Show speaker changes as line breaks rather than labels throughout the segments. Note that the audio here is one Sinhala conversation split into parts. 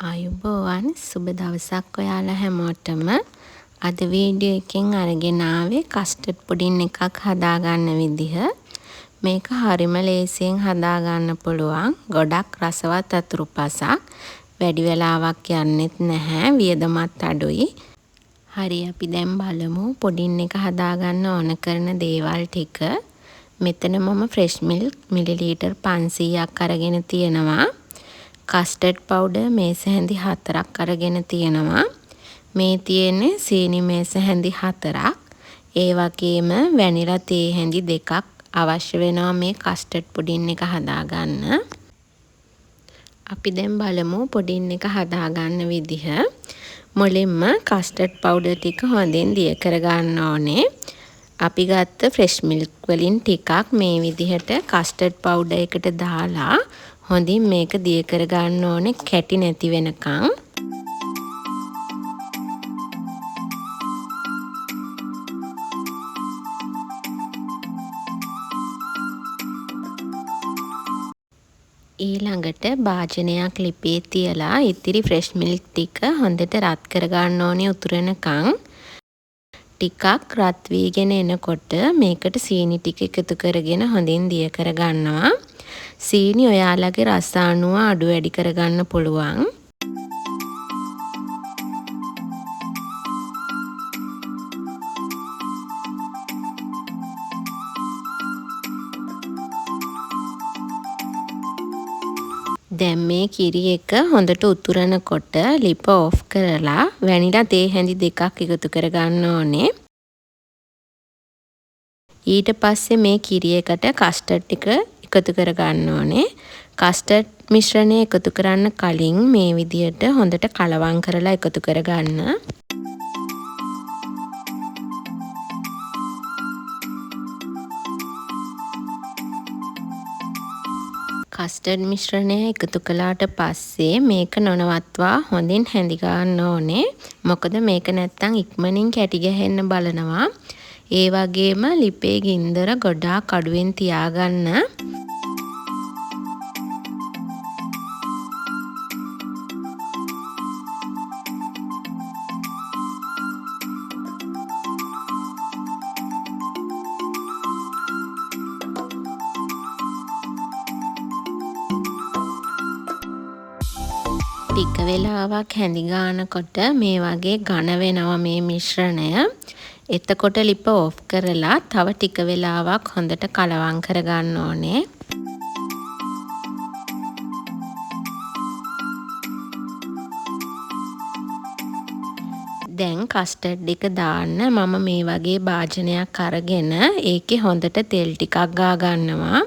ආයුබෝවන් සුබ දවසක් ඔයාලා හැමෝටම. අද වීඩියෝ එකෙන් අරගෙන ආවේ කස්ටර්ඩ් පුඩින් එකක් හදාගන්න විදිහ. මේක හරිම ලේසියෙන් හදාගන්න පුළුවන්. ගොඩක් රසවත් අතුරුපසක්. වැඩි වෙලාවක් යන්නෙත් නැහැ. වියදමත් අඩුයි. හරි අපි දැන් බලමු පුඩින් එක හදාගන්න ඕන කරන දේවල් ටික. මෙතන මම ෆ්‍රෙෂ් මිල්ක් මිලිලීටර් 500ක් අරගෙන තියෙනවා. කස්ටර්ඩ් පවුඩර් මේස හැඳි 4ක් අරගෙන තියෙනවා. මේ තියෙන්නේ සීනි මේස හැඳි 4ක්. ඒ වගේම වැනිලා තේ හැඳි 2ක් අවශ්‍ය වෙනවා මේ කස්ටර්ඩ් පුඩින් එක හදාගන්න. අපි දැන් බලමු පුඩින් එක හදාගන්න විදිහ. මුලින්ම කස්ටර්ඩ් පවුඩර් ටික හොඳින් දිය කරගන්න ඕනේ. අපි ගත්ත ෆ්‍රෙෂ් මිල්ක් වලින් ටිකක් මේ විදිහට කස්ටර්ඩ් පවුඩර් එකට දාලා හොඳින් මේක දිය කරගන්න ඕනේ කැටි නැති වෙනකන්. ඊළඟට භාජනයක් ලිපේ තියලා ඉතිරි ෆ්‍රෙෂ් මිල්ක් ටික හොඳට රත් කරගන්න ඕනේ උතුරනකන්. ටිකක් රත් වීගෙන එනකොට මේකට සීනි ටික එකතු කරගෙන හොඳින් දිය කරගන්නවා. සීනි ඔයාලගේ රස අනුව අඩු වැඩි කරගන්න පුළුවන්. දැන් මේ කිරි එක හොඳට උතුරනකොට ලිප ඔෆ් කරලා වැනිලා තේ හැඳි 2ක් එකතු කරගන්න ඕනේ. ඊට පස්සේ මේ කිරි එකට කස්ටර්ඩ් ටික එකතු කරගන්න ඕනේ. කස්ටර්ඩ් මිශ්‍රණය එකතු කරන්න කලින් මේ විදියට හොඳට කලවම් කරලා එකතු කරගන්න. කස්ටර්ඩ් මිශ්‍රණය එකතු කළාට පස්සේ මේක නොනවත්වා හොඳින් හැඳි ගන්න ඕනේ. මොකද මේක නැත්තම් ඉක්මනින් කැටි ගැහෙන්න බලනවා. ඒ වගේම ලිපේ ගින්දර ගොඩාක් අඩුවෙන් තියාගන්න. ටික වෙලාවක් හැඳි ගන්නකොට මේ වගේ ඝන වෙනවා මේ මිශ්‍රණය. එතකොට ලිප ඔෆ් කරලා තව ටික වෙලාවක් හොඳට කලවම් කරගන්න ඕනේ. දැන් කස්ටර්ඩ් එක දාන්න මම මේ වගේ භාජනයක් අරගෙන ඒකේ හොඳට තෙල් ටිකක් ගා ගන්නවා.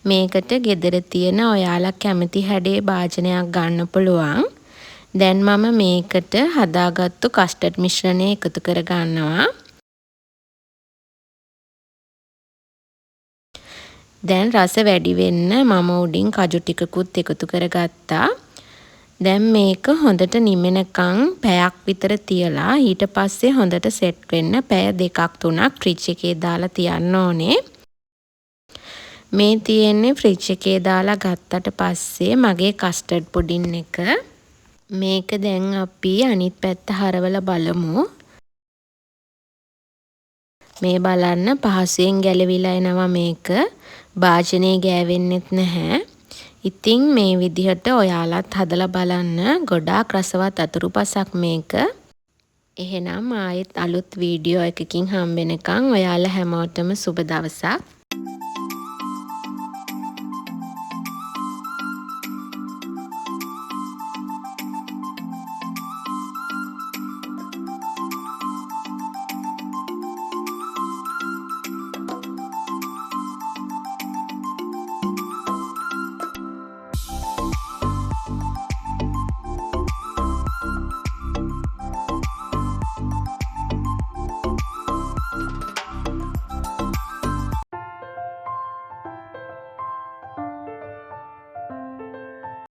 මේකට ගෙදර තියෙන ඔයාලා කැමති හැඩේ භාජනයක් ගන්න පුළුවන්. දැන් මම මේකට හදාගත්තු කස්ටර්ඩ් මිශ්‍රණය එකතු කර ගන්නවා. දැන් රස වැඩි වෙන්න මම උඩින් කජු ටිකකුත් එකතු කරගත්තා. දැන් මේක හොඳට නිමෙනකන් පැයක් විතර තියලා ඊට පස්සේ හොඳට සෙට් වෙන්න පැය 2-3ක් ෆ්‍රිජ් එකේ දාලා තියන්න ඕනේ. මේ තියෙන්නේ ෆ්‍රිජ් එකේ දාලා ගත්තට පස්සේ මගේ කස්ටර්ඩ් පුඩින් එක. මේක දැන් අපි අනිත් පැත්ත හරවලා බලමු. මේ බලන්න පහසුවෙන් ගැලවිලා එනවා මේක. භාජනේ ගෑවෙන්නෙත් නැහැ. ඉතින් මේ විදිහට ඔයාලත් හදලා බලන්න. ගොඩාක් රසවත් අතුරුපසක් මේක. එහෙනම් ආයෙත් අලුත් වීඩියෝ එකකින් හම්බ වෙනකන් ඔයාලා හැමෝටම සුබ දවසක්.